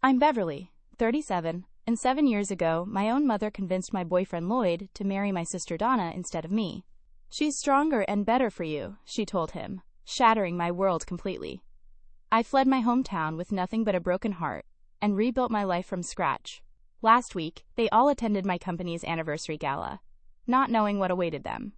I'm Beverly, 37, and 7 years ago, my own mother convinced my boyfriend Lloyd to marry my sister Donna instead of me. She's stronger and better for you, she told him, shattering my world completely. I fled my hometown with nothing but a broken heart and rebuilt my life from scratch. Last week, they all attended my company's anniversary gala, not knowing what awaited them.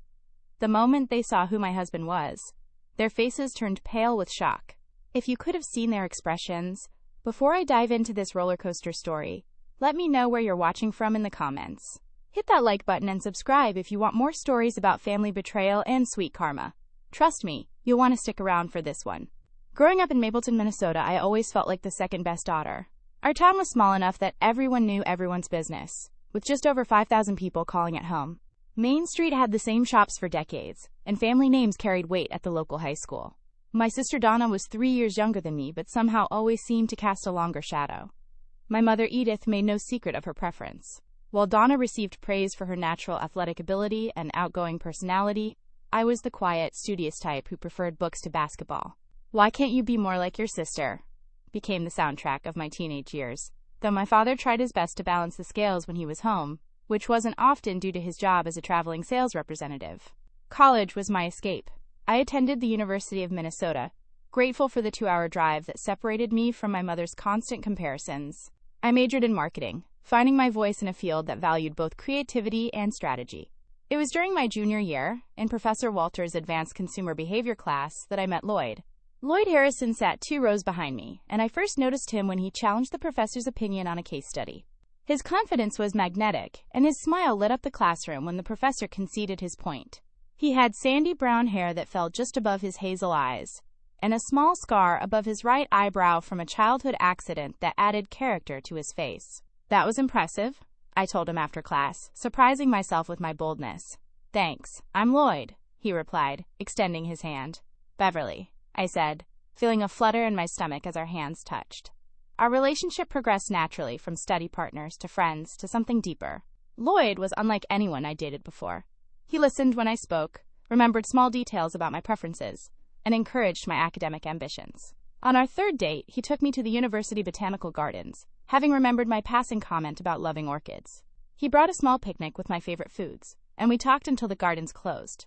The moment they saw who my husband was, their faces turned pale with shock. If you could have seen their expressions. Before I dive into this roller coaster story, let me know where you're watching from in the comments. Hit that like button and subscribe if you want more stories about family betrayal and sweet karma. Trust me, you'll want to stick around for this one. Growing up in Mapleton, Minnesota, I always felt like the second best daughter. Our town was small enough that everyone knew everyone's business, with just over 5,000 people calling it home. Main Street had the same shops for decades, and family names carried weight at the local high school. My sister Donna was 3 years younger than me, but somehow always seemed to cast a longer shadow. My mother Edith made no secret of her preference. While Donna received praise for her natural athletic ability and outgoing personality, I was the quiet, studious type who preferred books to basketball. "Why can't you be more like your sister?" became the soundtrack of my teenage years. Though my father tried his best to balance the scales when he was home, which wasn't often due to his job as a traveling sales representative. College was my escape. I attended the University of Minnesota, grateful for the 2-hour drive that separated me from my mother's constant comparisons. I majored in marketing, finding my voice in a field that valued both creativity and strategy. It was during my junior year, in Professor Walter's Advanced Consumer Behavior class, that I met Lloyd. Lloyd Harrison sat 2 rows behind me, and I first noticed him when he challenged the professor's opinion on a case study. His confidence was magnetic, and his smile lit up the classroom when the professor conceded his point. He had sandy brown hair that fell just above his hazel eyes, and a small scar above his right eyebrow from a childhood accident that added character to his face. "That was impressive," I told him after class, surprising myself with my boldness. "Thanks, I'm Lloyd," he replied, extending his hand. "Beverly," I said, feeling a flutter in my stomach as our hands touched. Our relationship progressed naturally from study partners to friends to something deeper. Lloyd was unlike anyone I dated before. He listened when I spoke, remembered small details about my preferences, and encouraged my academic ambitions. On our third date, he took me to the University Botanical Gardens, having remembered my passing comment about loving orchids. He brought a small picnic with my favorite foods, and we talked until the gardens closed.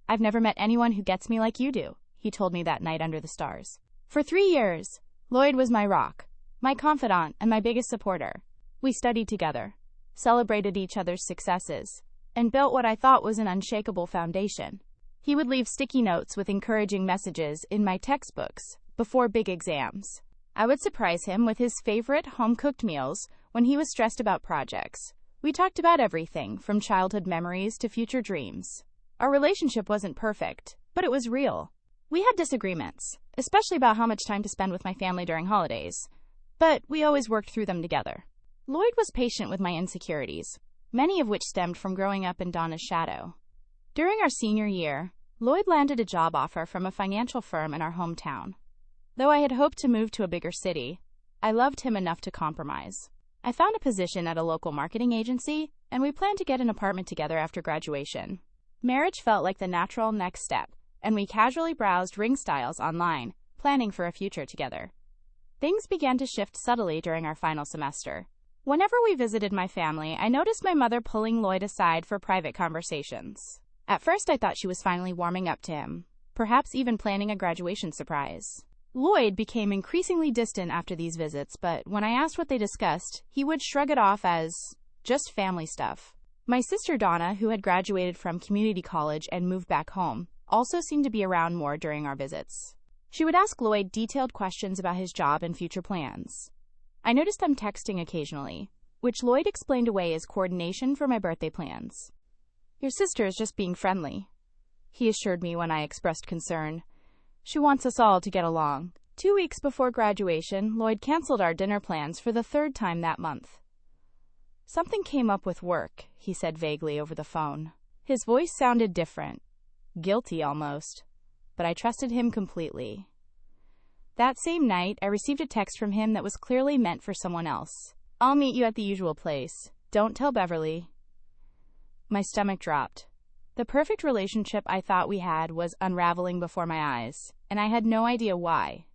"I've never met anyone who gets me like you do," he told me that night under the stars. For 3 years, Lloyd was my rock, my confidant, and my biggest supporter. We studied together, celebrated each other's successes, and built what I thought was an unshakable foundation. He would leave sticky notes with encouraging messages in my textbooks before big exams. I would surprise him with his favorite home-cooked meals when he was stressed about projects. We talked about everything from childhood memories to future dreams. Our relationship wasn't perfect, but it was real. We had disagreements, especially about how much time to spend with my family during holidays, but we always worked through them together. Lloyd was patient with my insecurities, many of which stemmed from growing up in Donna's shadow. During our senior year, Lloyd landed a job offer from a financial firm in our hometown. Though I had hoped to move to a bigger city, I loved him enough to compromise. I found a position at a local marketing agency, and we planned to get an apartment together after graduation. Marriage felt like the natural next step, and we casually browsed ring styles online, planning for a future together. Things began to shift subtly during our final semester. Whenever we visited my family, I noticed my mother pulling Lloyd aside for private conversations. At first, I thought she was finally warming up to him, perhaps even planning a graduation surprise. Lloyd became increasingly distant after these visits, but when I asked what they discussed, he would shrug it off as just family stuff. My sister Donna, who had graduated from community college and moved back home, also seemed to be around more during our visits. She would ask Lloyd detailed questions about his job and future plans. I noticed them texting occasionally, which Lloyd explained away as coordination for my birthday plans. "Your sister is just being friendly," he assured me when I expressed concern. "She wants us all to get along." 2 weeks before graduation, Lloyd canceled our dinner plans for the 3rd time that month. "Something came up with work," he said vaguely over the phone. His voice sounded different, guilty almost, but I trusted him completely. That same night, I received a text from him that was clearly meant for someone else. "I'll meet you at the usual place. Don't tell Beverly." My stomach dropped. The perfect relationship I thought we had was unraveling before my eyes, and I had no idea why.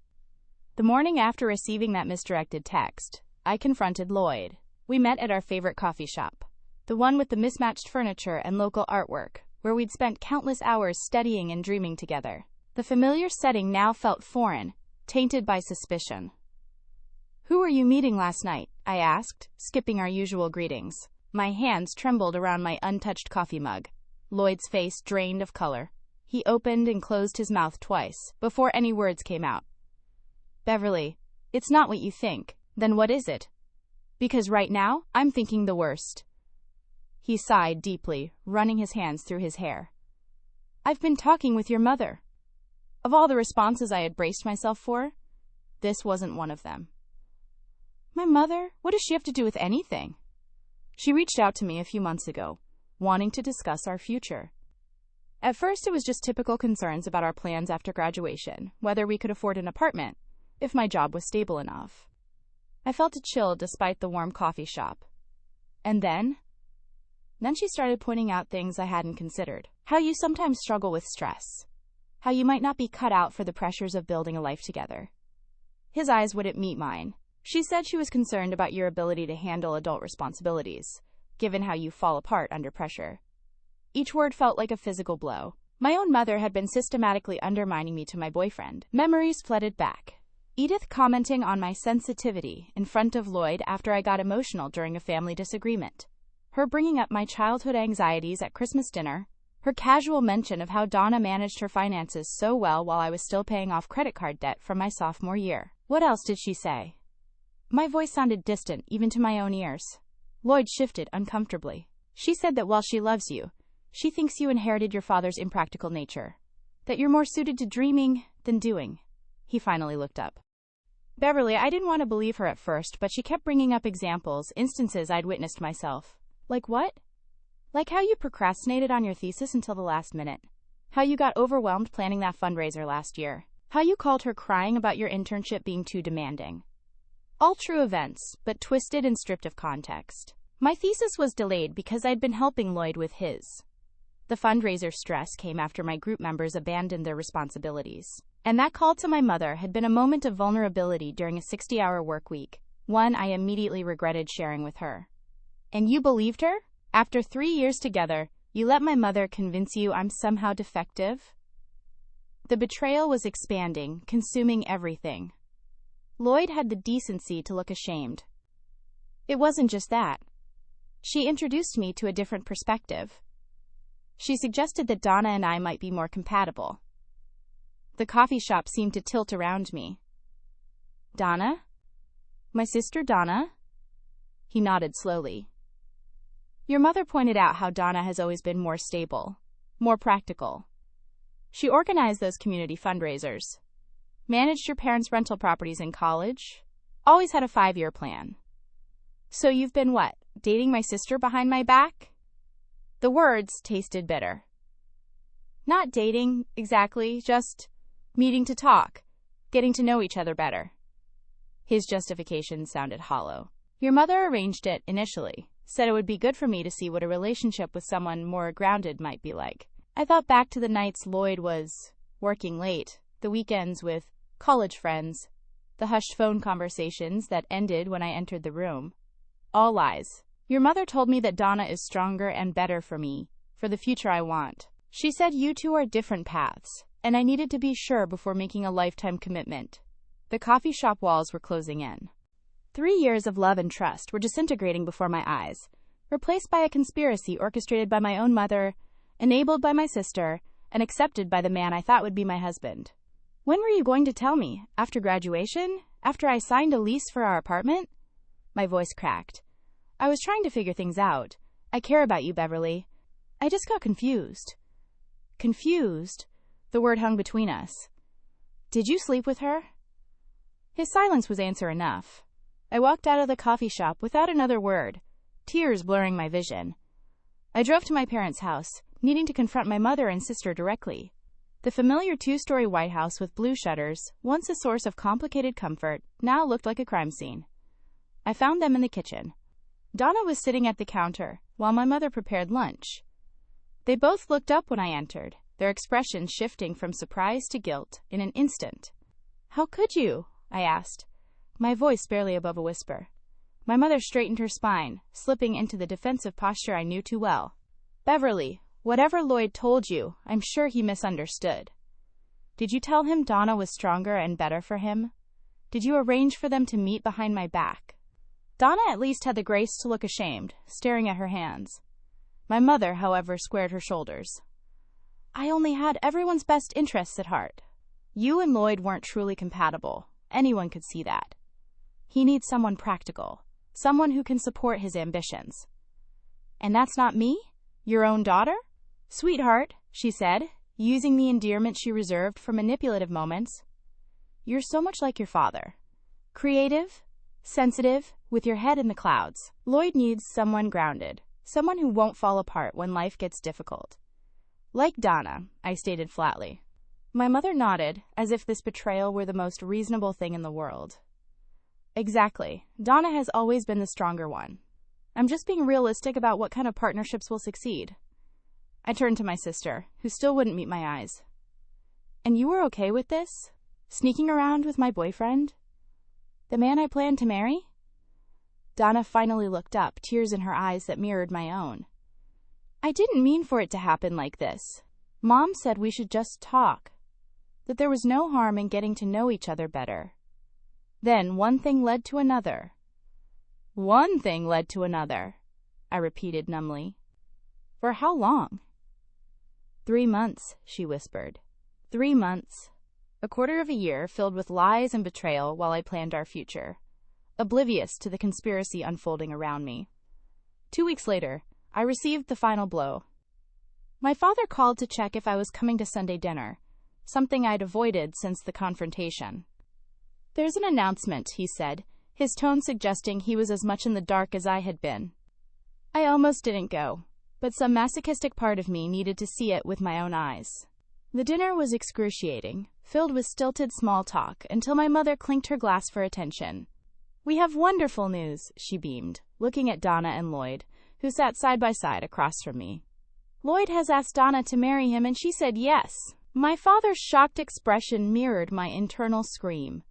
The morning after receiving that misdirected text, I confronted Lloyd. We met at our favorite coffee shop, the one with the mismatched furniture and local artwork, where we'd spent countless hours studying and dreaming together. The familiar setting now felt foreign, tainted by suspicion. "Who were you meeting last night?" I asked, skipping our usual greetings. My hands trembled around my untouched coffee mug. Lloyd's face drained of color. He opened and closed his mouth twice, before any words came out. "Beverly, it's not what you think." "Then what is it?" "Because right now, I'm thinking the worst." He sighed deeply, running his hands through his hair. "I've been talking with your mother." Of all the responses I had braced myself for, this wasn't one of them. "My mother? What does she have to do with anything?" "She reached out to me a few months ago, wanting to discuss our future. At first, it was just typical concerns about our plans after graduation, whether we could afford an apartment, if my job was stable enough." I felt a chill despite the warm coffee shop. And then she started pointing out things I hadn't considered. How you sometimes struggle with stress. How you might not be cut out for the pressures of building a life together. His eyes wouldn't meet mine. "She said she was concerned about your ability to handle adult responsibilities, given how you fall apart under pressure." Each word felt like a physical blow. My own mother had been systematically undermining me to my boyfriend. Memories flooded back. Edith commenting on my sensitivity in front of Lloyd after I got emotional during a family disagreement. Her bringing up my childhood anxieties at Christmas dinner. Her casual mention of how Donna managed her finances so well while I was still paying off credit card debt from my sophomore year. What else did she say? My voice sounded distant, even to my own ears. Lloyd shifted uncomfortably. "She said that while she loves you, she thinks you inherited your father's impractical nature. That you're more suited to dreaming than doing." He finally looked up. "Beverly, I didn't want to believe her at first, but she kept bringing up examples, instances I'd witnessed myself." "Like what?" "Like how you procrastinated on your thesis until the last minute. How you got overwhelmed planning that fundraiser last year. How you called her crying about your internship being too demanding." All true events, but twisted and stripped of context. My thesis was delayed because I'd been helping Lloyd with his. The fundraiser stress came after my group members abandoned their responsibilities. And that call to my mother had been a moment of vulnerability during a 60-hour work week, one I immediately regretted sharing with her. "And you believed her? After 3 years together, you let my mother convince you I'm somehow defective?" The betrayal was expanding, consuming everything. Lloyd had the decency to look ashamed. It wasn't just that. She introduced me to a different perspective. She suggested that Donna and I might be more compatible. The coffee shop seemed to tilt around me. "Donna? My sister Donna?" He nodded slowly. "Your mother pointed out how Donna has always been more stable, more practical. She organized those community fundraisers. Managed your parents' rental properties in college. Always had a 5-year plan. So you've been what, dating my sister behind my back?" The words tasted bitter. "Not dating, exactly, just meeting to talk, getting to know each other better." His justification sounded hollow. "Your mother arranged it initially, said it would be good for me to see what a relationship with someone more grounded might be like." I thought back to the nights Lloyd was working late, the weekends with college friends, the hushed phone conversations that ended when I entered the room. All lies. "Your mother told me that Donna is stronger and better for me, for the future I want. She said you two are different paths, and I needed to be sure before making a lifetime commitment." The coffee shop walls were closing in. 3 years of love and trust were disintegrating before my eyes, replaced by a conspiracy orchestrated by my own mother, enabled by my sister, and accepted by the man I thought would be my husband. "When were you going to tell me? After graduation? After I signed a lease for our apartment?" My voice cracked. "I was trying to figure things out. I care about you, Beverly. I just got confused." Confused? The word hung between us. "Did you sleep with her?" His silence was answer enough. I walked out of the coffee shop without another word, tears blurring my vision. I drove to my parents' house, needing to confront my mother and sister directly. The familiar 2-story White House with blue shutters, once a source of complicated comfort, now looked like a crime scene. I found them in the kitchen. Donna was sitting at the counter, while my mother prepared lunch. They both looked up when I entered, their expressions shifting from surprise to guilt in an instant. "How could you?" I asked, my voice barely above a whisper. My mother straightened her spine, slipping into the defensive posture I knew too well. Beverly, whatever Lloyd told you, I'm sure he misunderstood. Did you tell him Donna was stronger and better for him? Did you arrange for them to meet behind my back? Donna at least had the grace to look ashamed, staring at her hands. My mother, however, squared her shoulders. I only had everyone's best interests at heart. You and Lloyd weren't truly compatible. Anyone could see that. He needs someone practical, someone who can support his ambitions. And that's not me? Your own daughter? Sweetheart, she said, using the endearment she reserved for manipulative moments. You're so much like your father. Creative, sensitive, with your head in the clouds. Lloyd needs someone grounded, someone who won't fall apart when life gets difficult. Like Donna, I stated flatly. My mother nodded, as if this betrayal were the most reasonable thing in the world. Exactly. Donna has always been the stronger one. I'm just being realistic about what kind of partnerships will succeed. I turned to my sister, who still wouldn't meet my eyes. And you were okay with this? Sneaking around with my boyfriend? The man I planned to marry? Donna finally looked up, tears in her eyes that mirrored my own. I didn't mean for it to happen like this. Mom said we should just talk. That there was no harm in getting to know each other better. Then one thing led to another. One thing led to another, I repeated numbly. For how long? 3 months, she whispered. 3 months. A quarter of a year filled with lies and betrayal while I planned our future, oblivious to the conspiracy unfolding around me. 2 weeks later, I received the final blow. My father called to check if I was coming to Sunday dinner, something I'd avoided since the confrontation. There's an announcement, he said, his tone suggesting he was as much in the dark as I had been. I almost didn't go, but some masochistic part of me needed to see it with my own eyes. The dinner was excruciating, filled with stilted small talk, until my mother clinked her glass for attention. We have wonderful news, she beamed, looking at Donna and Lloyd, who sat side by side across from me. Lloyd has asked Donna to marry him and she said yes. My father's shocked expression mirrored my internal scream.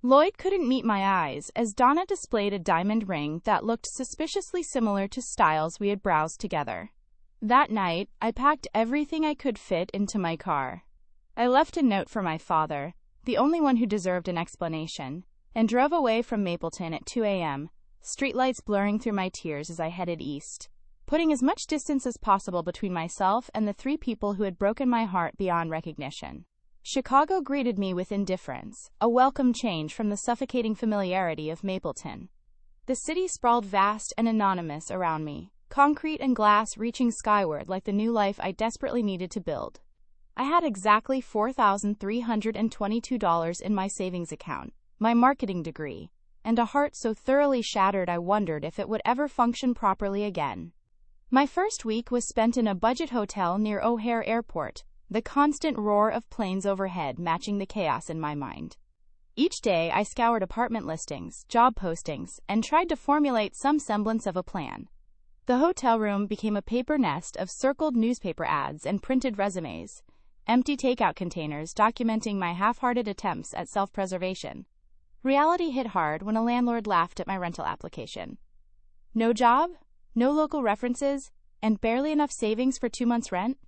Lloyd couldn't meet my eyes as Donna displayed a diamond ring that looked suspiciously similar to styles we had browsed together. That night, I packed everything I could fit into my car. I left a note for my father, the only one who deserved an explanation, and drove away from Mapleton at 2 a.m., streetlights blurring through my tears as I headed east, putting as much distance as possible between myself and the 3 people who had broken my heart beyond recognition. Chicago greeted me with indifference, a welcome change from the suffocating familiarity of Mapleton. The city sprawled vast and anonymous around me, concrete and glass reaching skyward like the new life I desperately needed to build. I had exactly $4,322 in my savings account, my marketing degree, and a heart so thoroughly shattered I wondered if it would ever function properly again. My first week was spent in a budget hotel near O'Hare Airport, the constant roar of planes overhead matching the chaos in my mind. Each day I scoured apartment listings, job postings, and tried to formulate some semblance of a plan. The hotel room became a paper nest of circled newspaper ads and printed resumes, empty takeout containers documenting my half-hearted attempts at self-preservation. Reality hit hard when a landlord laughed at my rental application. No job, no local references, and barely enough savings for 2 months' rent?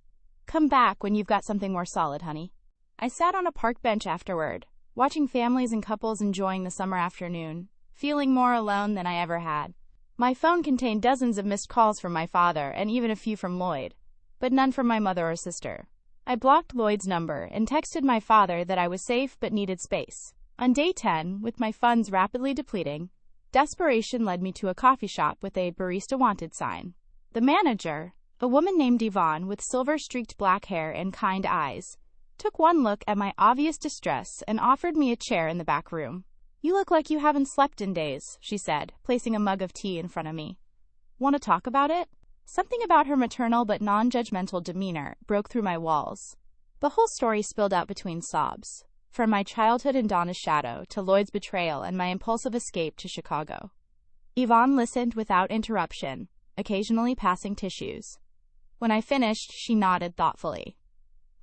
Come back when you've got something more solid, honey. I sat on a park bench afterward, watching families and couples enjoying the summer afternoon, feeling more alone than I ever had. My phone contained dozens of missed calls from my father and even a few from Lloyd, but none from my mother or sister. I blocked Lloyd's number and texted my father that I was safe but needed space. On day 10, with my funds rapidly depleting, desperation led me to a coffee shop with a barista wanted sign. The manager, a woman named Yvonne with silver-streaked black hair and kind eyes, took one look at my obvious distress and offered me a chair in the back room. You look like you haven't slept in days, she said, placing a mug of tea in front of me. Want to talk about it? Something about her maternal but non-judgmental demeanor broke through my walls. The whole story spilled out between sobs, from my childhood in Donna's shadow to Lloyd's betrayal and my impulsive escape to Chicago. Yvonne listened without interruption, occasionally passing tissues. When I finished, she nodded thoughtfully.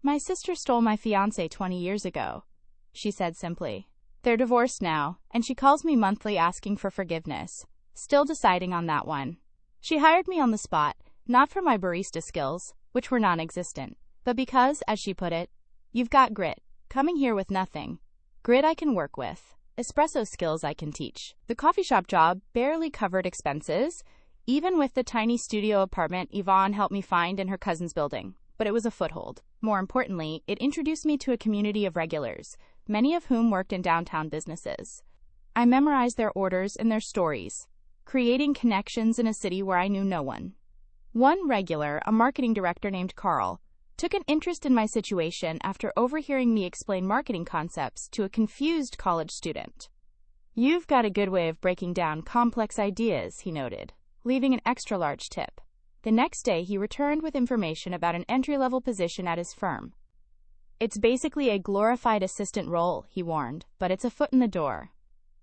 My sister stole my fiancé 20 years ago, she said simply. They're divorced now, and she calls me monthly asking for forgiveness, Still deciding on that one. She hired me on the spot, not for my barista skills, which were non-existent, but because, as she put it, "You've got grit. Coming here with nothing. Grit I can work with. Espresso skills I can teach." The coffee shop job barely covered expenses, even with the tiny studio apartment Yvonne helped me find in her cousin's building. But it was a foothold. More importantly, it introduced me to a community of regulars, many of whom worked in downtown businesses. I memorized their orders and their stories, creating connections in a city where I knew no one. One regular, a marketing director named Carl, took an interest in my situation after overhearing me explain marketing concepts to a confused college student. "You've got a good way of breaking down complex ideas," he noted, leaving an extra-large tip. The next day, he returned with information about an entry-level position at his firm. "It's basically a glorified assistant role," he warned, "but it's a foot in the door."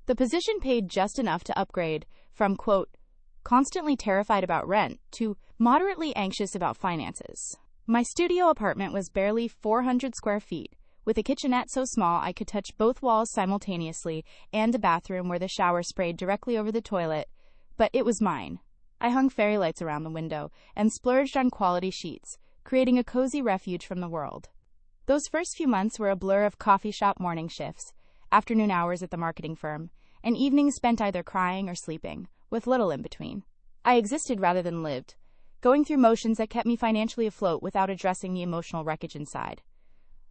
The position paid just enough to upgrade from, quote, "constantly terrified about rent" to "moderately anxious about finances." My studio apartment was barely 400 square feet, with a kitchenette so small I could touch both walls simultaneously and a bathroom where the shower sprayed directly over the toilet, but it was mine. I hung fairy lights around the window and splurged on quality sheets, creating a cozy refuge from the world. Those first few months were a blur of coffee shop morning shifts, afternoon hours at the marketing firm, and evenings spent either crying or sleeping, with little in between. I existed rather than lived, going through motions that kept me financially afloat without addressing the emotional wreckage inside.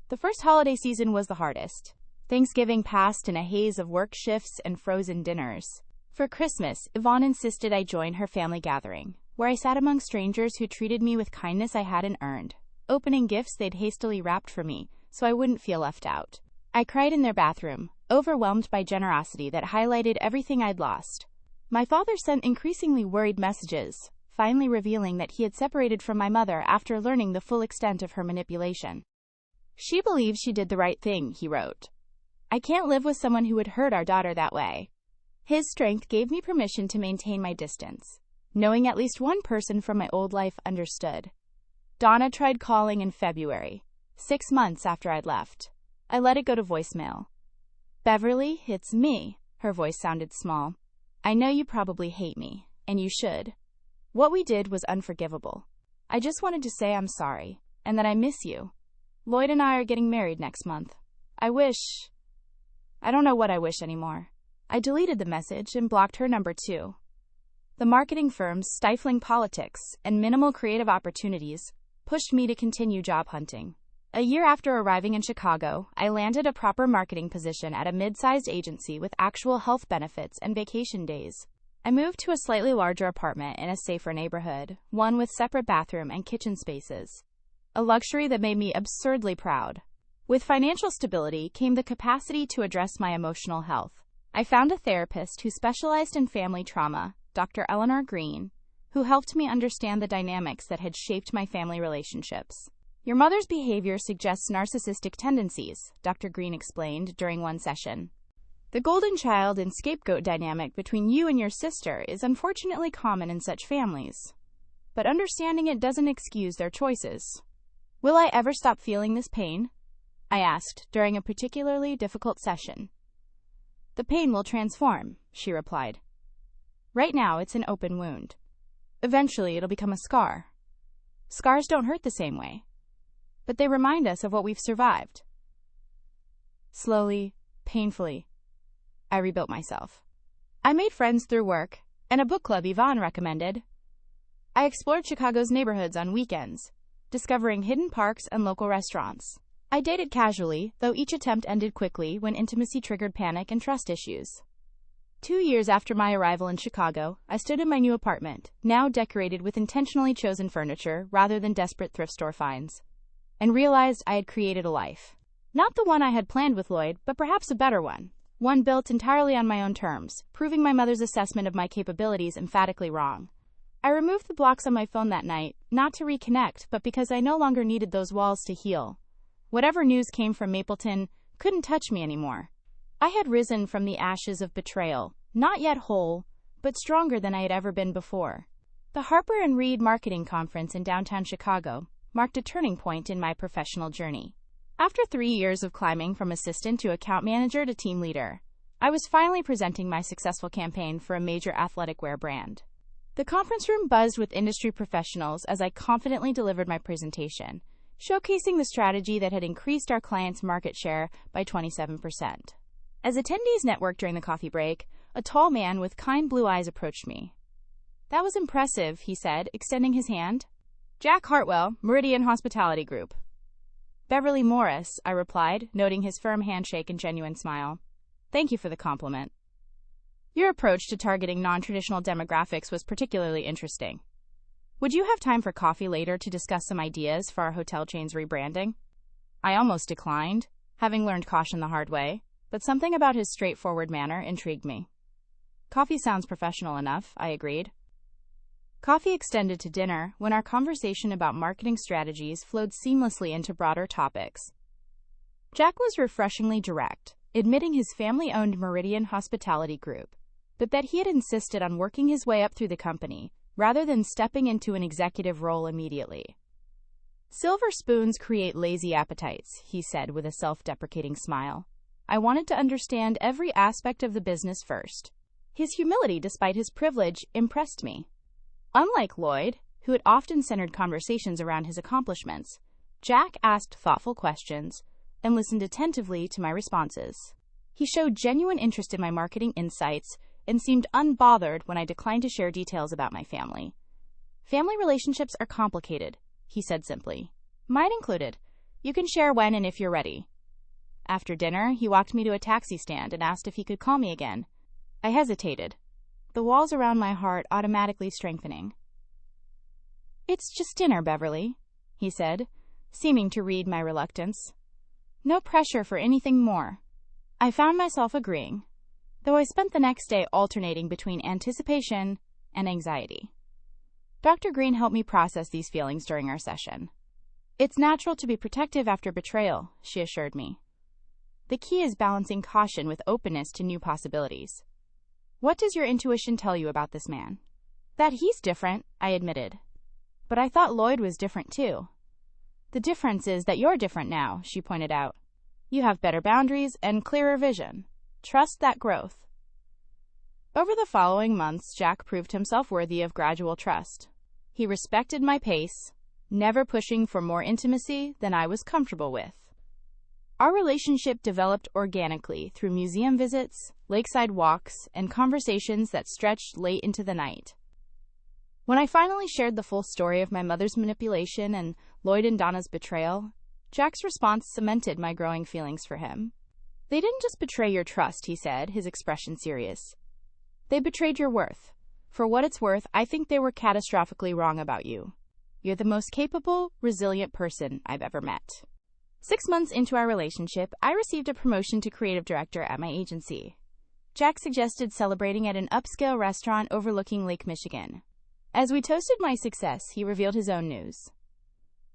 The first holiday season was the hardest. Thanksgiving passed in a haze of work shifts and frozen dinners. For Christmas, Yvonne insisted I join her family gathering, where I sat among strangers who treated me with kindness I hadn't earned, opening gifts they'd hastily wrapped for me so I wouldn't feel left out. I cried in their bathroom, overwhelmed by generosity that highlighted everything I'd lost. My father sent increasingly worried messages, finally revealing that he had separated from my mother after learning the full extent of her manipulation. "She believes she did the right thing," he wrote. "I can't live with someone who would hurt our daughter that way." His strength gave me permission to maintain my distance, knowing at least one person from my old life understood. Donna tried calling in February, 6 months after I'd left. I let it go to voicemail. "Beverly, it's me." Her voice sounded small. "I know you probably hate me, and you should. What we did was unforgivable. I just wanted to say I'm sorry, and that I miss you. Lloyd and I are getting married next month. I don't know what I wish anymore." I deleted the message and blocked her number too. The marketing firm's stifling politics and minimal creative opportunities pushed me to continue job hunting. A year after arriving in Chicago, I landed a proper marketing position at a mid-sized agency with actual health benefits and vacation days. I moved to a slightly larger apartment in a safer neighborhood, one with separate bathroom and kitchen spaces. A luxury that made me absurdly proud. With financial stability came the capacity to address my emotional health. I found a therapist who specialized in family trauma, Dr. Eleanor Green, who helped me understand the dynamics that had shaped my family relationships. "Your mother's behavior suggests narcissistic tendencies," Dr. Green explained during one session. "The golden child and scapegoat dynamic between you and your sister is unfortunately common in such families. But understanding it doesn't excuse their choices." "Will I ever stop feeling this pain?" I asked during a particularly difficult session. "The pain will transform," she replied. "Right now it's an open wound. Eventually it'll become a scar. Scars don't hurt the same way, but they remind us of what we've survived." Slowly, painfully, I rebuilt myself. I made friends through work and a book club Yvonne recommended. I explored Chicago's neighborhoods on weekends, discovering hidden parks and local restaurants. I dated casually, though each attempt ended quickly when intimacy triggered panic and trust issues. 2 years after my arrival in Chicago, I stood in my new apartment, now decorated with intentionally chosen furniture rather than desperate thrift store finds, and realized I had created a life. Not the one I had planned with Lloyd, but perhaps a better one. One built entirely on my own terms, proving my mother's assessment of my capabilities emphatically wrong. I removed the blocks on my phone that night, not to reconnect, but because I no longer needed those walls to heal. Whatever news came from Mapleton couldn't touch me anymore. I had risen from the ashes of betrayal, not yet whole, but stronger than I had ever been before. The Harper & Reed Marketing Conference in downtown Chicago marked a turning point in my professional journey. After 3 years of climbing from assistant to account manager to team leader, I was finally presenting my successful campaign for a major athletic wear brand. The conference room buzzed with industry professionals as I confidently delivered my presentation, showcasing the strategy that had increased our client's market share by 27%. As attendees networked during the coffee break, a tall man with kind blue eyes approached me. "That was impressive," he said, extending his hand. "Jack Hartwell, Meridian Hospitality Group." "Beverly Morris," I replied, noting his firm handshake and genuine smile. "Thank you for the compliment. Your approach to targeting non-traditional demographics was particularly interesting. Would you have time for coffee later to discuss some ideas for our hotel chain's rebranding?" I almost declined, having learned caution the hard way, but something about his straightforward manner intrigued me. "Coffee sounds professional enough," I agreed. Coffee extended to dinner when our conversation about marketing strategies flowed seamlessly into broader topics. Jack was refreshingly direct, admitting his family-owned Meridian Hospitality Group, but that he had insisted on working his way up through the company rather than stepping into an executive role immediately. "Silver spoons create lazy appetites," he said with a self-deprecating smile. "I wanted to understand every aspect of the business first." His humility, despite his privilege, impressed me. Unlike Lloyd, who had often centered conversations around his accomplishments, Jack asked thoughtful questions and listened attentively to my responses. He showed genuine interest in my marketing insights and seemed unbothered when I declined to share details about my family. "Family relationships are complicated," he said simply. "Mine included. You can share when and if you're ready." After dinner, he walked me to a taxi stand and asked if he could call me again. I hesitated, the walls around my heart automatically strengthening. "It's just dinner, Beverly," he said, seeming to read my reluctance. "No pressure for anything more." I found myself agreeing, though I spent the next day alternating between anticipation and anxiety. Dr. Green helped me process these feelings during our session. "It's natural to be protective after betrayal," she assured me. "The key is balancing caution with openness to new possibilities." "What does your intuition tell you about this man?" "That he's different," I admitted. "But I thought Lloyd was different too." "The difference is that you're different now," she pointed out. "You have better boundaries and clearer vision. Trust that growth." Over the following months, Jack proved himself worthy of gradual trust. He respected my pace, never pushing for more intimacy than I was comfortable with. Our relationship developed organically through museum visits, lakeside walks, and conversations that stretched late into the night. When I finally shared the full story of my mother's manipulation and Lloyd and Donna's betrayal, Jack's response cemented my growing feelings for him. "They didn't just betray your trust," he said, his expression serious. "They betrayed your worth. For what it's worth, I think they were catastrophically wrong about you. You're the most capable, resilient person I've ever met." 6 months into our relationship, I received a promotion to creative director at my agency. Jack suggested celebrating at an upscale restaurant overlooking Lake Michigan. As we toasted my success, he revealed his own news.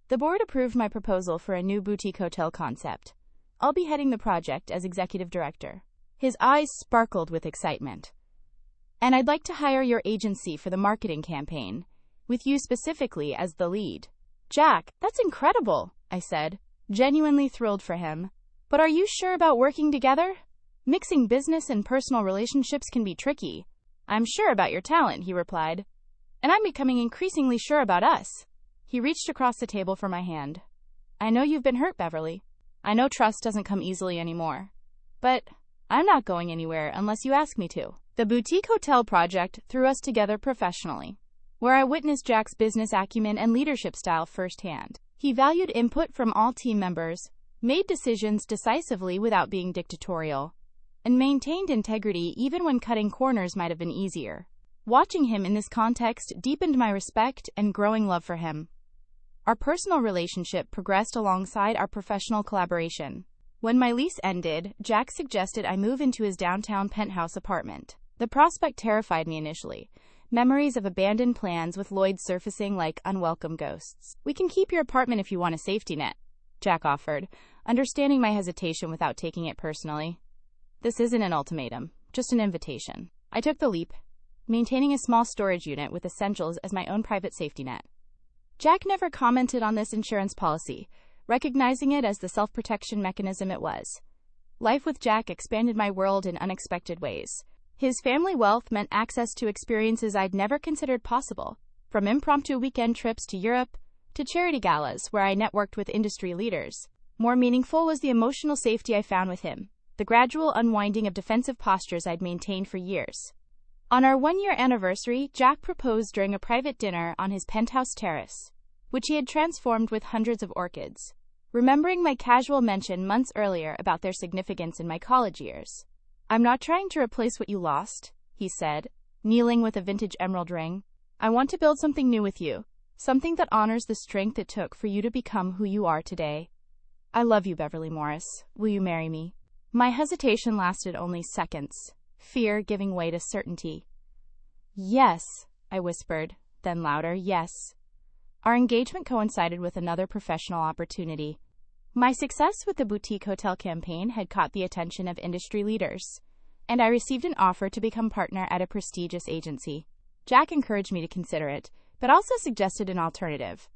The board approved my proposal for a new boutique hotel concept. I'll be heading the project as executive director. His eyes sparkled with excitement. "And I'd like to hire your agency for the marketing campaign, with you specifically as the lead." "Jack, that's incredible," I said, genuinely thrilled for him. "But are you sure about working together? Mixing business and personal relationships can be tricky." "I'm sure about your talent," he replied. "And I'm becoming increasingly sure about us." He reached across the table for my hand. "I know you've been hurt, Beverly. I know trust doesn't come easily anymore. But I'm not going anywhere unless you ask me to." The boutique hotel project threw us together professionally, where I witnessed Jack's business acumen and leadership style firsthand. He valued input from all team members, made decisions decisively without being dictatorial, and maintained integrity even when cutting corners might have been easier. Watching him in this context deepened my respect and growing love for him. Our personal relationship progressed alongside our professional collaboration. When my lease ended, Jack suggested I move into his downtown penthouse apartment. The prospect terrified me initially. Memories of abandoned plans with Lloyd surfacing like unwelcome ghosts. "We can keep your apartment if you want a safety net," Jack offered, understanding my hesitation without taking it personally. "This isn't an ultimatum, just an invitation." I took the leap, maintaining a small storage unit with essentials as my own private safety net. Jack never commented on this insurance policy, recognizing it as the self-protection mechanism it was. Life with Jack expanded my world in unexpected ways. His family wealth meant access to experiences I'd never considered possible, from impromptu weekend trips to Europe to charity galas where I networked with industry leaders. More meaningful was the emotional safety I found with him, the gradual unwinding of defensive postures I'd maintained for years. On our one-year anniversary, Jack proposed during a private dinner on his penthouse terrace, which he had transformed with hundreds of orchids. Remembering my casual mention months earlier about their significance in my college years. "I'm not trying to replace what you lost," he said, kneeling with a vintage emerald ring. "I want to build something new with you, something that honors the strength it took for you to become who you are today. I love you, Beverly Morris. Will you marry me?" My hesitation lasted only seconds, fear giving way to certainty. "Yes," I whispered, then louder, "yes." Our engagement coincided with another professional opportunity. My success with the boutique hotel campaign had caught the attention of industry leaders, and I received an offer to become partner at a prestigious agency. Jack encouraged me to consider it, but also suggested an alternative.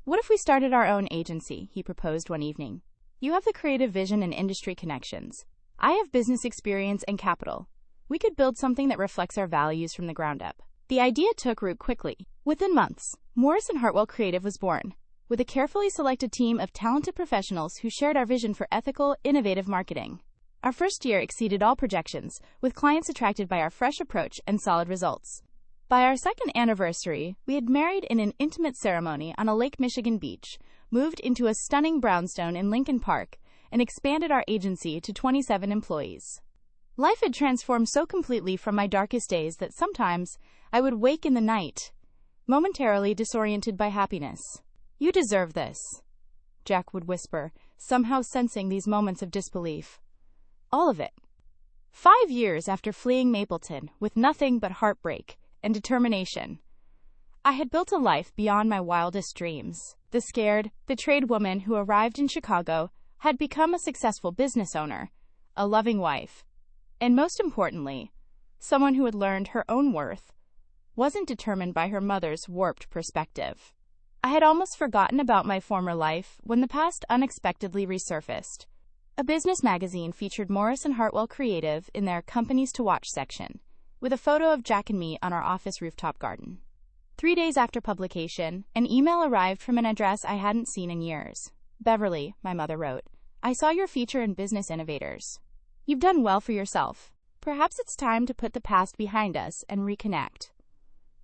"What if we started our own agency?" he proposed one evening. "You have the creative vision and industry connections. I have business experience and capital. We could build something that reflects our values from the ground up." The idea took root quickly. Within months, Morris & Hartwell Creative was born, with a carefully selected team of talented professionals who shared our vision for ethical, innovative marketing. Our first year exceeded all projections, with clients attracted by our fresh approach and solid results. By our second anniversary, we had married in an intimate ceremony on a Lake Michigan beach, moved into a stunning brownstone in Lincoln Park, and expanded our agency to 27 employees. Life had transformed so completely from my darkest days that sometimes I would wake in the night, momentarily disoriented by happiness. "You deserve this," Jack would whisper, somehow sensing these moments of disbelief. "All of it." 5 years after fleeing Mapleton, with nothing but heartbreak and determination, I had built a life beyond my wildest dreams. The scared, betrayed woman who arrived in Chicago had become a successful business owner, a loving wife, and most importantly, someone who had learned her own worth wasn't determined by her mother's warped perspective. I had almost forgotten about my former life when the past unexpectedly resurfaced. A business magazine featured Morris & Hartwell Creative in their Companies to Watch section, with a photo of Jack and me on our office rooftop garden. 3 days after publication, an email arrived from an address I hadn't seen in years. "Beverly," my mother wrote, "I saw your feature in Business Innovators. You've done well for yourself. Perhaps it's time to put the past behind us and reconnect.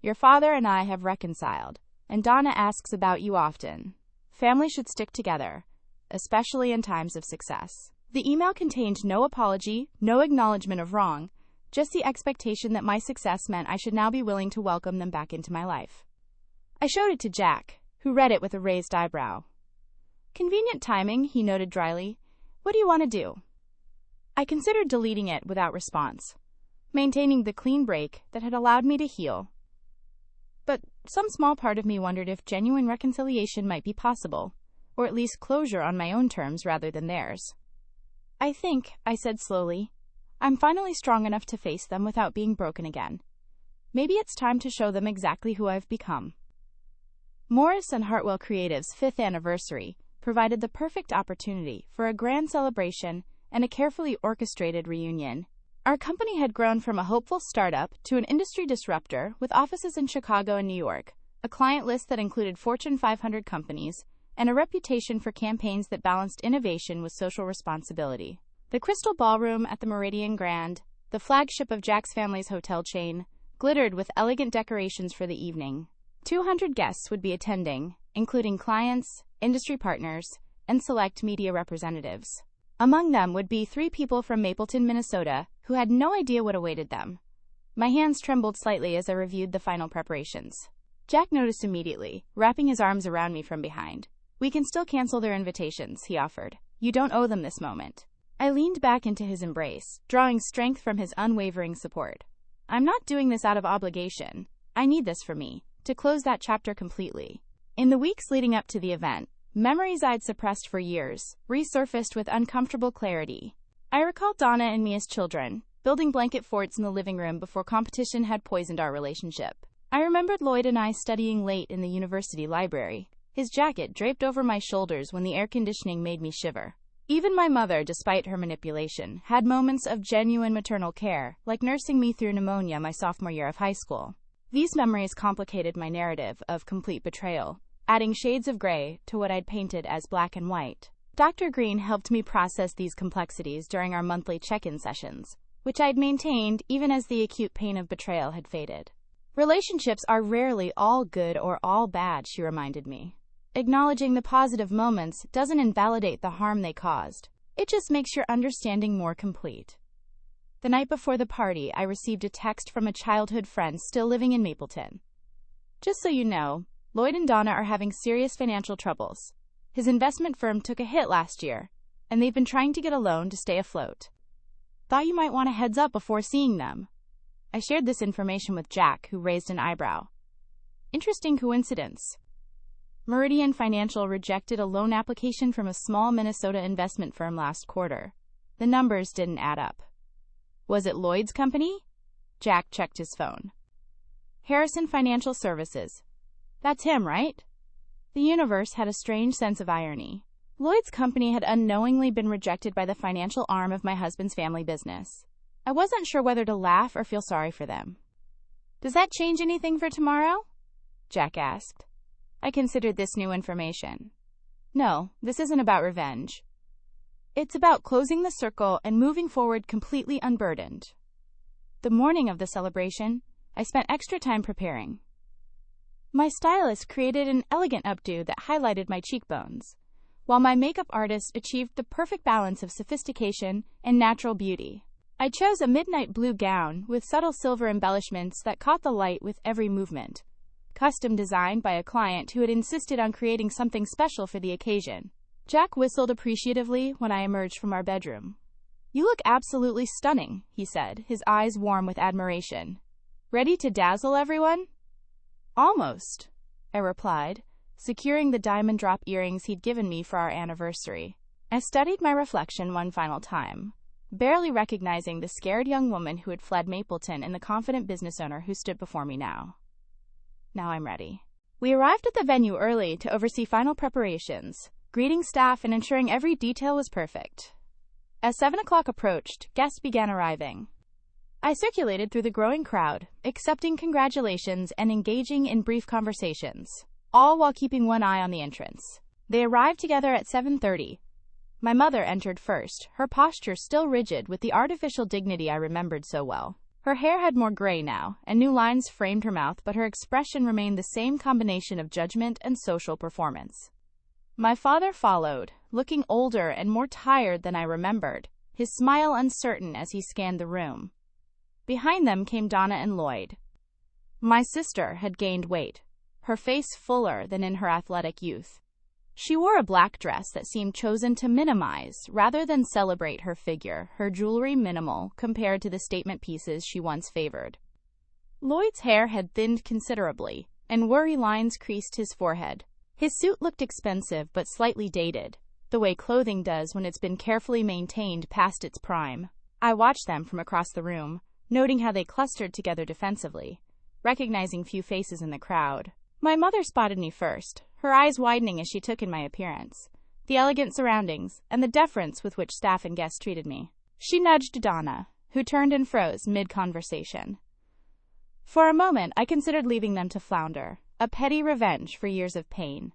Your father and I have reconciled, and Donna asks about you often. Family should stick together, especially in times of success." The email contained no apology, no acknowledgement of wrong, just the expectation that my success meant I should now be willing to welcome them back into my life. I showed it to Jack, who read it with a raised eyebrow. "Convenient timing," he noted dryly. "What do you want to do?" I considered deleting it without response, maintaining the clean break that had allowed me to heal. But some small part of me wondered if genuine reconciliation might be possible, or at least closure on my own terms rather than theirs. "I think," I said slowly, "I'm finally strong enough to face them without being broken again. Maybe it's time to show them exactly who I've become." Morris & Hartwell Creative's 5th anniversary provided the perfect opportunity for a grand celebration and a carefully orchestrated reunion. Our company had grown from a hopeful startup to an industry disruptor with offices in Chicago and New York, a client list that included Fortune 500 companies, and a reputation for campaigns that balanced innovation with social responsibility. The Crystal Ballroom at the Meridian Grand, the flagship of Jack's family's hotel chain, glittered with elegant decorations for the evening. 200 guests would be attending, including clients, industry partners, and select media representatives. Among them would be 3 people from Mapleton, Minnesota, who had no idea what awaited them. My hands trembled slightly as I reviewed the final preparations. Jack noticed immediately, wrapping his arms around me from behind. "We can still cancel their invitations," he offered. "You don't owe them this moment." I leaned back into his embrace, drawing strength from his unwavering support. "I'm not doing this out of obligation. I need this for me, to close that chapter completely." In the weeks leading up to the event, memories I'd suppressed for years resurfaced with uncomfortable clarity. I recalled Donna and me as children, building blanket forts in the living room before competition had poisoned our relationship. I remembered Lloyd and I studying late in the university library, his jacket draped over my shoulders when the air conditioning made me shiver. Even my mother, despite her manipulation, had moments of genuine maternal care, like nursing me through pneumonia my sophomore year of high school. These memories complicated my narrative of complete betrayal, adding shades of gray to what I'd painted as black and white. Dr. Green helped me process these complexities during our monthly check-in sessions, which I'd maintained even as the acute pain of betrayal had faded. Relationships are rarely all good or all bad, she reminded me. Acknowledging the positive moments doesn't invalidate the harm they caused. It just makes your understanding more complete. The night before the party, I received a text from a childhood friend still living in Mapleton. Just so you know, Lloyd and Donna are having serious financial troubles. His investment firm took a hit last year, and they've been trying to get a loan to stay afloat. Thought you might want a heads up before seeing them. I shared this information with Jack, who raised an eyebrow. Interesting coincidence. Meridian Financial rejected a loan application from a small Minnesota investment firm last quarter. The numbers didn't add up. Was it Lloyd's company? Jack checked his phone. Harrison Financial Services. That's him, right? The universe had a strange sense of irony. Lloyd's company had unknowingly been rejected by the financial arm of my husband's family business. I wasn't sure whether to laugh or feel sorry for them. Does that change anything for tomorrow? Jack asked. I considered this new information. No, this isn't about revenge. It's about closing the circle and moving forward completely unburdened. The morning of the celebration, I spent extra time preparing. My stylist created an elegant updo that highlighted my cheekbones, while my makeup artist achieved the perfect balance of sophistication and natural beauty. I chose a midnight blue gown with subtle silver embellishments that caught the light with every movement, custom designed by a client who had insisted on creating something special for the occasion. Jack whistled appreciatively when I emerged from our bedroom. You look absolutely stunning, he said, his eyes warm with admiration. Ready to dazzle everyone? Almost, I replied, securing the diamond drop earrings he'd given me for our anniversary. I studied my reflection one final time, barely recognizing the scared young woman who had fled Mapleton and the confident business owner who stood before me now. Now I'm ready. We arrived at the venue early to oversee final preparations, greeting staff and ensuring every detail was perfect. As 7 o'clock approached, guests began arriving. I circulated through the growing crowd, accepting congratulations and engaging in brief conversations, all while keeping one eye on the entrance. They arrived together at 7:30. My mother entered first, her posture still rigid with the artificial dignity I remembered so well. Her hair had more gray now, and new lines framed her mouth, but her expression remained the same combination of judgment and social performance. My father followed, looking older and more tired than I remembered, his smile uncertain as he scanned the room. Behind them came Donna and Lloyd. My sister had gained weight, her face fuller than in her athletic youth. She wore a black dress that seemed chosen to minimize rather than celebrate her figure, her jewelry minimal compared to the statement pieces she once favored. Lloyd's hair had thinned considerably, and worry lines creased his forehead. His suit looked expensive but slightly dated, the way clothing does when it's been carefully maintained past its prime. I watched them from across the room, noting how they clustered together defensively, recognizing few faces in the crowd. My mother spotted me first, her eyes widening as she took in my appearance, the elegant surroundings, and the deference with which staff and guests treated me. She nudged Donna, who turned and froze mid-conversation. For a moment, I considered leaving them to flounder, a petty revenge for years of pain.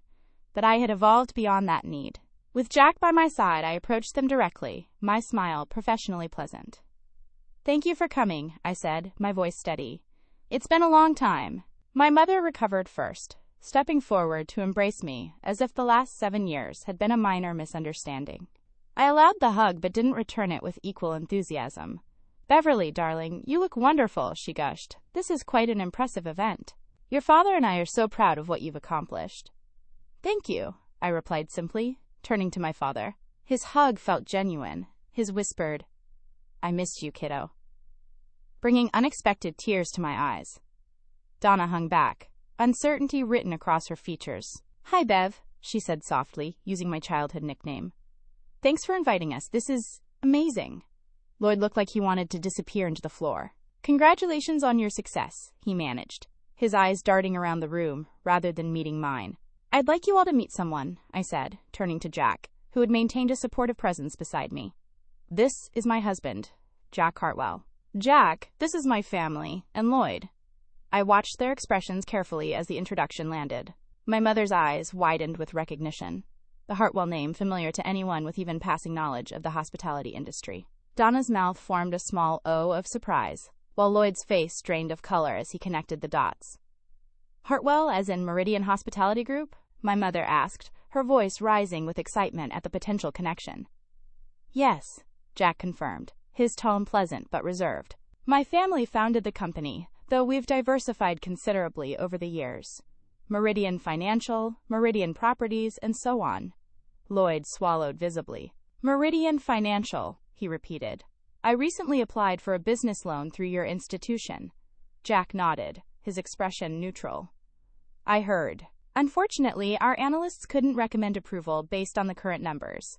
But I had evolved beyond that need. With Jack by my side, I approached them directly, my smile professionally pleasant. Thank you for coming, I said, my voice steady. It's been a long time. My mother recovered first, stepping forward to embrace me as if the last 7 years had been a minor misunderstanding. I allowed the hug but didn't return it with equal enthusiasm. Beverly, darling, you look wonderful, she gushed. This is quite an impressive event. Your father and I are so proud of what you've accomplished. Thank you, I replied simply, turning to my father. His hug felt genuine, his whispered, I missed you, kiddo, bringing unexpected tears to my eyes. Donna hung back, uncertainty written across her features. Hi, Bev, she said softly, using my childhood nickname. Thanks for inviting us. This is amazing. Lloyd looked like he wanted to disappear into the floor. Congratulations on your success, he managed, his eyes darting around the room rather than meeting mine. I'd like you all to meet someone, I said, turning to Jack. who had maintained a supportive presence beside me. "This is my husband, Jack Hartwell." "Jack, this is my family, and Lloyd." I watched their expressions carefully as the introduction landed. My mother's eyes widened with recognition, the Hartwell name familiar to anyone with even passing knowledge of the hospitality industry. Donna's mouth formed a small O of surprise, while Lloyd's face drained of color as he connected the dots. "Hartwell, as in Meridian Hospitality Group?" my mother asked, her voice rising with excitement at the potential connection. "Yes," Jack confirmed, his tone pleasant but reserved. "My family founded the company, though we've diversified considerably over the years. Meridian Financial, Meridian Properties, and so on." Lloyd swallowed visibly. "Meridian Financial," he repeated. "I recently applied for a business loan through your institution." Jack nodded, his expression neutral. "I heard. Unfortunately, our analysts couldn't recommend approval based on the current numbers."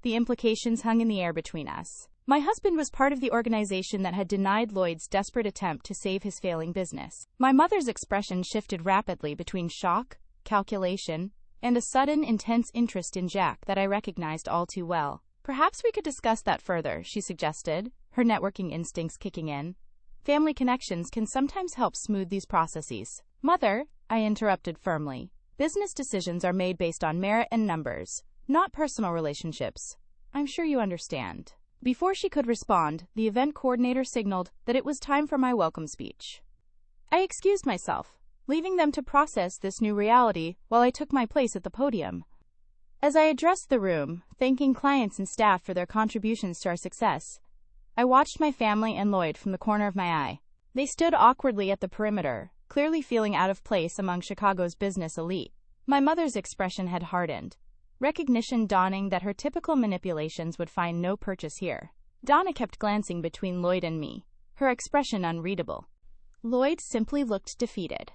The implications hung in the air between us. My husband was part of the organization that had denied Lloyd's desperate attempt to save his failing business. My mother's expression shifted rapidly between shock, calculation, and a sudden, intense interest in Jack that I recognized all too well. "Perhaps we could discuss that further," she suggested, her networking instincts kicking in. "Family connections can sometimes help smooth these processes." "Mother," I interrupted firmly, "business decisions are made based on merit and numbers, not personal relationships. I'm sure you understand." Before she could respond, the event coordinator signaled that it was time for my welcome speech. I excused myself, leaving them to process this new reality while I took my place at the podium. As I addressed the room, thanking clients and staff for their contributions to our success, I watched my family and Lloyd from the corner of my eye. They stood awkwardly at the perimeter, clearly feeling out of place among Chicago's business elite. My mother's expression had hardened, recognition dawning that her typical manipulations would find no purchase here. Donna kept glancing between Lloyd and me, her expression unreadable. Lloyd simply looked defeated.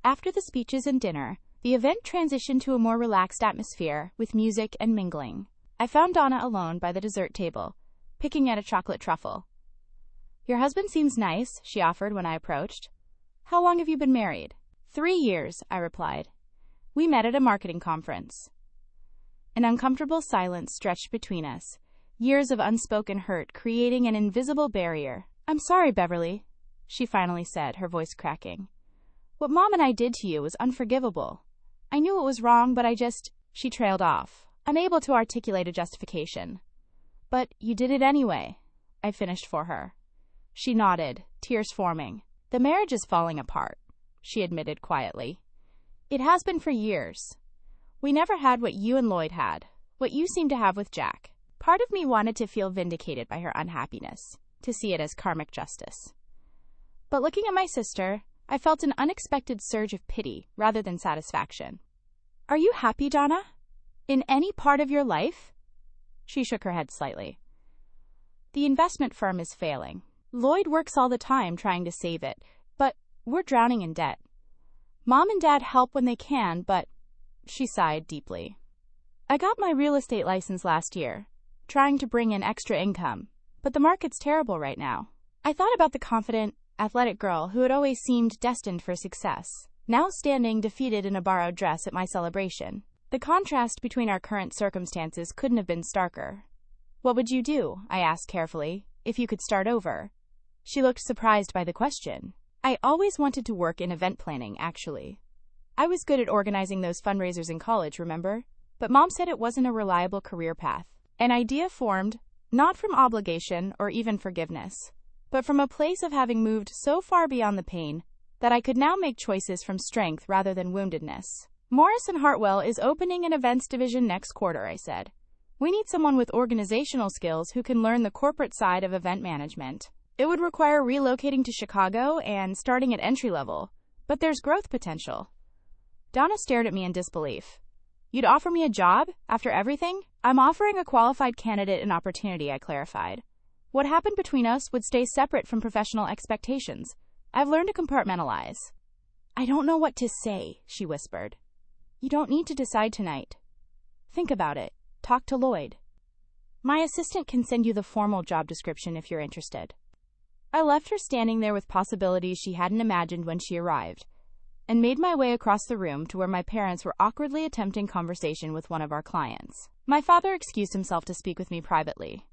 After the speeches and dinner, the event transitioned to a more relaxed atmosphere with music and mingling. I found Donna alone by the dessert table, picking at a chocolate truffle. "Your husband seems nice," she offered when I approached. "How long have you been married?" 3 years, I replied. "We met at a marketing conference." An uncomfortable silence stretched between us, years of unspoken hurt creating an invisible barrier. "I'm sorry, Beverly," she finally said, her voice cracking. "What Mom and I did to you was unforgivable. I knew it was wrong, but She trailed off, unable to articulate a justification. "But you did it anyway," I finished for her. She nodded, tears forming. "The marriage is falling apart," she admitted quietly. "It has been for years. We never had what you and Lloyd had, what you seem to have with Jack." Part of me wanted to feel vindicated by her unhappiness, to see it as karmic justice. But looking at my sister, I felt an unexpected surge of pity rather than satisfaction. "Are you happy, Donna? In any part of your life?" She shook her head slightly. "The investment firm is failing. Lloyd works all the time trying to save it, but we're drowning in debt. Mom and Dad help when they can, but..." She sighed deeply. "I got my real estate license last year, trying to bring in extra income, but the market's terrible right now." I thought about the confident, athletic girl who had always seemed destined for success, now standing defeated in a borrowed dress at my celebration. The contrast between our current circumstances couldn't have been starker. "What would you do," I asked carefully, "if you could start over?" She looked surprised by the question. "I always wanted to work in event planning, actually. I was good at organizing those fundraisers in college, remember? But Mom said it wasn't a reliable career path." An idea formed, not from obligation or even forgiveness, but from a place of having moved so far beyond the pain that I could now make choices from strength rather than woundedness. "Morrison Hartwell is opening an events division next quarter," I said. "We need someone with organizational skills who can learn the corporate side of event management. It would require relocating to Chicago and starting at entry level, but there's growth potential." Donna stared at me in disbelief. "You'd offer me a job after everything?" "I'm offering a qualified candidate an opportunity," I clarified. "What happened between us would stay separate from professional expectations. I've learned to compartmentalize." "I don't know what to say," she whispered. "You don't need to decide tonight. Think about it. Talk to Lloyd. My assistant can send you the formal job description if you're interested." I left her standing there with possibilities she hadn't imagined when she arrived. and made my way across the room to where my parents were awkwardly attempting conversation with one of our clients. My father excused himself to speak with me privately.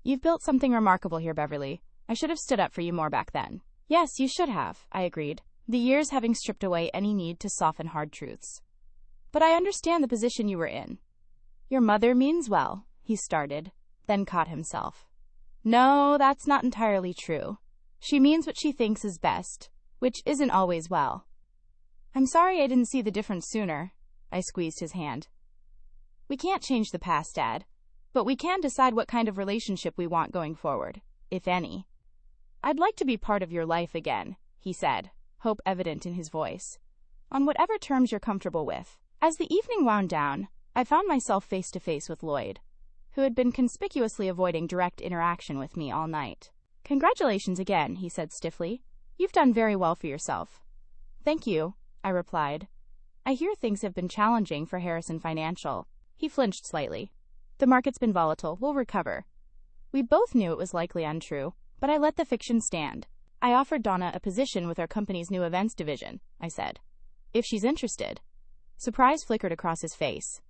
"You've built something remarkable here, Beverly. I should have stood up for you more back then." "Yes, you should have," I agreed, the years having stripped away any need to soften hard truths. "But I understand the position you were in." "Your mother means well," he started, then caught himself. "No, that's not entirely true. She means what she thinks is best, which isn't always well." "I'm sorry I didn't see the difference sooner." I squeezed his hand. "We can't change the past, Dad, but we can decide what kind of relationship we want going forward, if any." "I'd like to be part of your life again," he said, hope evident in his voice, "on whatever terms you're comfortable with." As the evening wound down, I found myself face to face with Lloyd, who had been conspicuously avoiding direct interaction with me all night. "Congratulations again," he said stiffly. "You've done very well for yourself." "Thank you," I replied. "I hear things have been challenging for Harrison Financial." He flinched slightly. "The market's been volatile. We'll recover." We both knew it was likely untrue, but I let the fiction stand. "I offered Donna a position with our company's new events division," I said. "If she's interested." Surprise flickered across his face.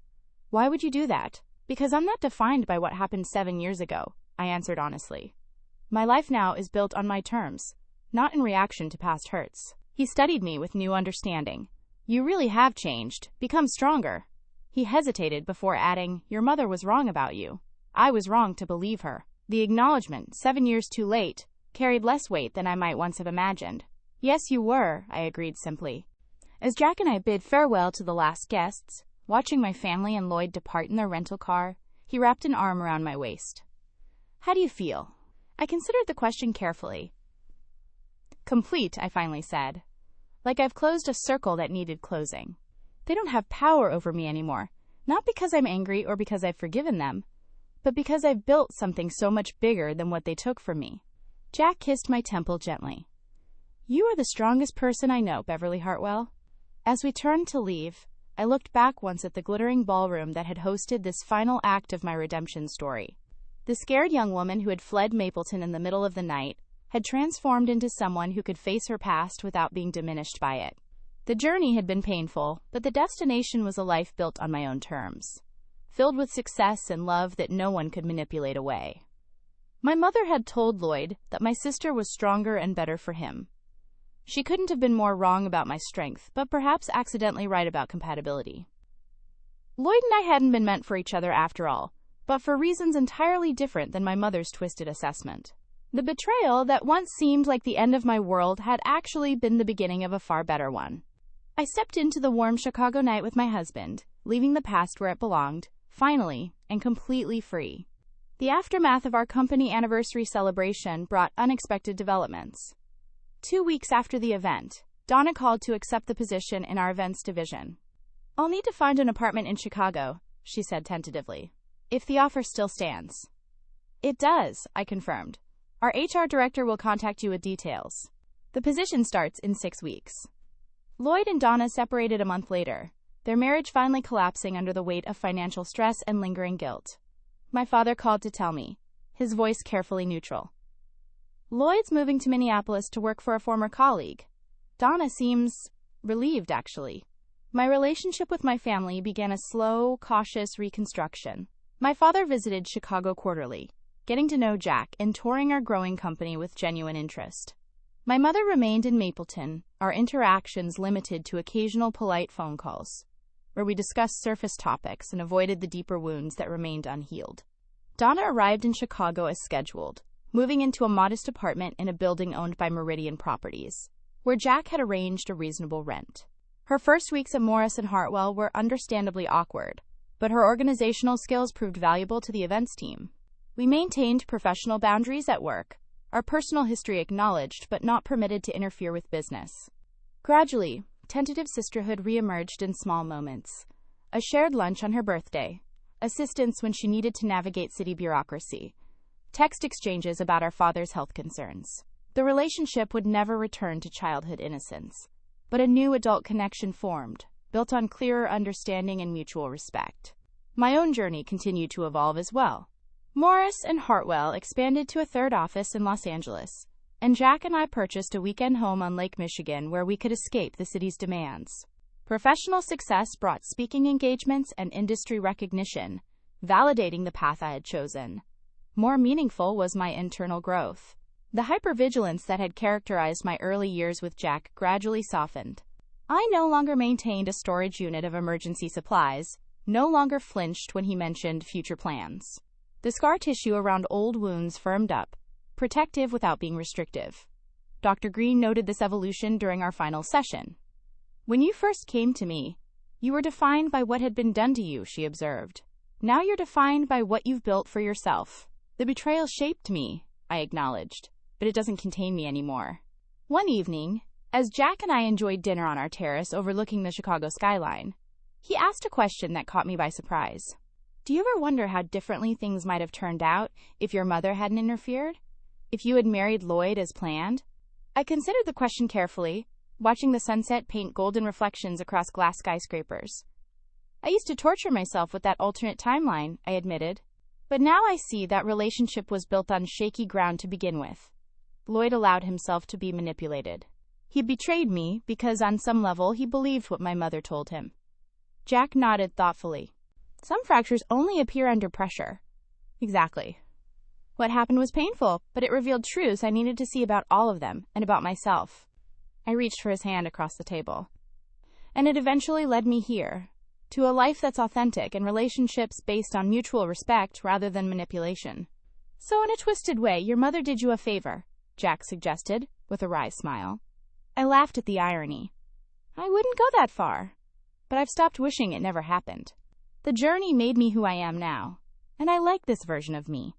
"Why would you do that?" "Because I'm not defined by what happened 7 years ago," I answered honestly. "My life now is built on my terms, not in reaction to past hurts." He studied me with new understanding. "You really have changed, become stronger." He hesitated before adding, "Your mother was wrong about you." I was wrong to believe her. The acknowledgement, 7 years too late, carried less weight than I might once have imagined. "Yes, you were," I agreed simply. As Jack and I bid farewell to the last guests, watching my family and Lloyd depart in their rental car, he wrapped an arm around my waist. "How do you feel?" I considered the question carefully. "Complete," I finally said. "Like I've closed a circle that needed closing. They don't have power over me anymore, not because I'm angry or because I've forgiven them, but because I've built something so much bigger than what they took from me." Jack kissed my temple gently. "You are the strongest person I know, Beverly Hartwell." As we turned to leave, I looked back once at the glittering ballroom that had hosted this final act of my redemption story. The scared young woman who had fled Mapleton in the middle of the night had transformed into someone who could face her past without being diminished by it. The journey had been painful, but the destination was a life built on my own terms, filled with success and love that no one could manipulate away. My mother had told Lloyd that my sister was stronger and better for him. She couldn't have been more wrong about my strength, but perhaps accidentally right about compatibility. Lloyd and I hadn't been meant for each other after all, but for reasons entirely different than my mother's twisted assessment. The betrayal that once seemed like the end of my world had actually been the beginning of a far better one. I stepped into the warm Chicago night with my husband, leaving the past where it belonged, finally, and completely free. The aftermath of our company anniversary celebration brought unexpected developments. 2 weeks after the event, Donna called to accept the position in our events division. "I'll need to find an apartment in Chicago," she said tentatively, "if the offer still stands." "It does," I confirmed. "Our HR director will contact you with details." The position starts in 6 weeks. Lloyd and Donna separated a month later, their marriage finally collapsing under the weight of financial stress and lingering guilt. My father called to tell me, his voice carefully neutral. "Lloyd's moving to Minneapolis to work for a former colleague." Donna seems relieved, actually. My relationship with my family began a slow, cautious reconstruction. My father visited Chicago quarterly, getting to know Jack and touring our growing company with genuine interest. My mother remained in Mapleton, our interactions limited to occasional polite phone calls, where we discussed surface topics and avoided the deeper wounds that remained unhealed. Donna arrived in Chicago as scheduled, moving into a modest apartment in a building owned by Meridian Properties, where Jack had arranged a reasonable rent. Her first weeks at Morris & Hartwell were understandably awkward, but her organizational skills proved valuable to the events team. We maintained professional boundaries at work, our personal history acknowledged but not permitted to interfere with business. Gradually, tentative sisterhood reemerged in small moments. A shared lunch on her birthday, assistance when she needed to navigate city bureaucracy, text exchanges about our father's health concerns. The relationship would never return to childhood innocence, but a new adult connection formed, built on clearer understanding and mutual respect. My own journey continued to evolve as well. Morris & Hartwell expanded to a third office in Los Angeles, and Jack and I purchased a weekend home on Lake Michigan where we could escape the city's demands. Professional success brought speaking engagements and industry recognition, validating the path I had chosen. More meaningful was my internal growth. The hypervigilance that had characterized my early years with Jack gradually softened. I no longer maintained a storage unit of emergency supplies, no longer flinched when he mentioned future plans. The scar tissue around old wounds firmed up, protective without being restrictive. Dr. Green noted this evolution during our final session. When you first came to me, you were defined by what had been done to you, she observed. Now you're defined by what you've built for yourself. The betrayal shaped me, I acknowledged, but it doesn't contain me anymore. One evening, as Jack and I enjoyed dinner on our terrace overlooking the Chicago skyline, he asked a question that caught me by surprise. Do you ever wonder how differently things might have turned out if your mother hadn't interfered? If you had married Lloyd as planned? I considered the question carefully, watching the sunset paint golden reflections across glass skyscrapers. I used to torture myself with that alternate timeline, I admitted. But now I see that relationship was built on shaky ground to begin with. Lloyd allowed himself to be manipulated. He betrayed me because on some level he believed what my mother told him. Jack nodded thoughtfully. Some fractures only appear under pressure. Exactly. What happened was painful, but it revealed truths I needed to see about all of them and about myself. I reached for his hand across the table. And it eventually led me here, to a life that's authentic and relationships based on mutual respect rather than manipulation. So in a twisted way, your mother did you a favor, Jack suggested, with a wry smile. I laughed at the irony. I wouldn't go that far, but I've stopped wishing it never happened. The journey made me who I am now, and I like this version of me.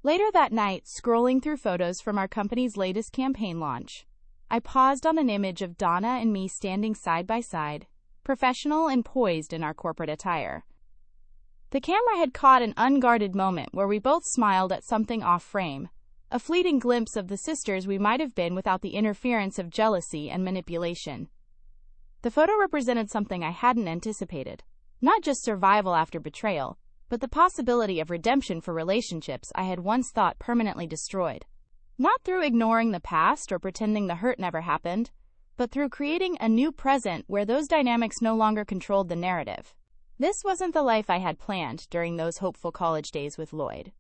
Later that night, scrolling through photos from our company's latest campaign launch, I paused on an image of Donna and me standing side by side, professional and poised in our corporate attire. The camera had caught an unguarded moment where we both smiled at something off-frame, a fleeting glimpse of the sisters we might have been without the interference of jealousy and manipulation. The photo represented something I hadn't anticipated, not just survival after betrayal, but the possibility of redemption for relationships I had once thought permanently destroyed. Not through ignoring the past or pretending the hurt never happened, but through creating a new present where those dynamics no longer controlled the narrative. This wasn't the life I had planned during those hopeful college days with Lloyd.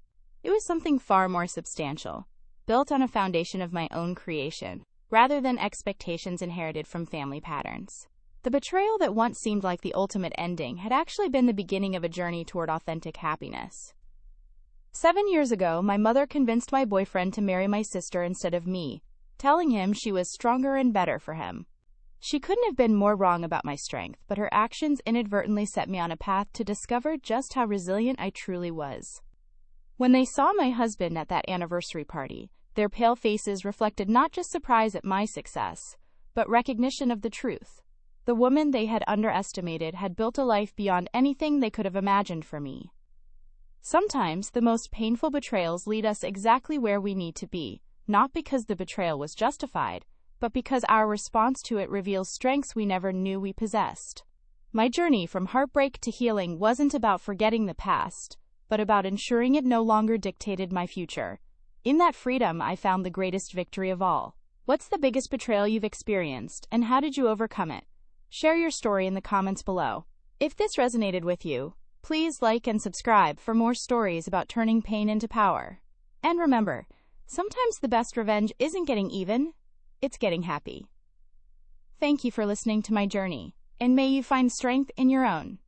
It was something far more substantial, built on a foundation of my own creation, rather than expectations inherited from family patterns. The betrayal that once seemed like the ultimate ending had actually been the beginning of a journey toward authentic happiness. 7 years ago, my mother convinced my boyfriend to marry my sister instead of me, telling him she was stronger and better for him. She couldn't have been more wrong about my strength, but her actions inadvertently set me on a path to discover just how resilient I truly was. When they saw my husband at that anniversary party, their pale faces reflected not just surprise at my success, but recognition of the truth. The woman they had underestimated had built a life beyond anything they could have imagined for me. Sometimes the most painful betrayals lead us exactly where we need to be, not because the betrayal was justified, but because our response to it reveals strengths we never knew we possessed. My journey from heartbreak to healing wasn't about forgetting the past, but about ensuring it no longer dictated my future. In that freedom, I found the greatest victory of all. What's the biggest betrayal you've experienced, and how did you overcome it? Share your story in the comments below. If this resonated with you, please like and subscribe for more stories about turning pain into power. And remember, sometimes the best revenge isn't getting even, it's getting happy. Thank you for listening to my journey, and may you find strength in your own.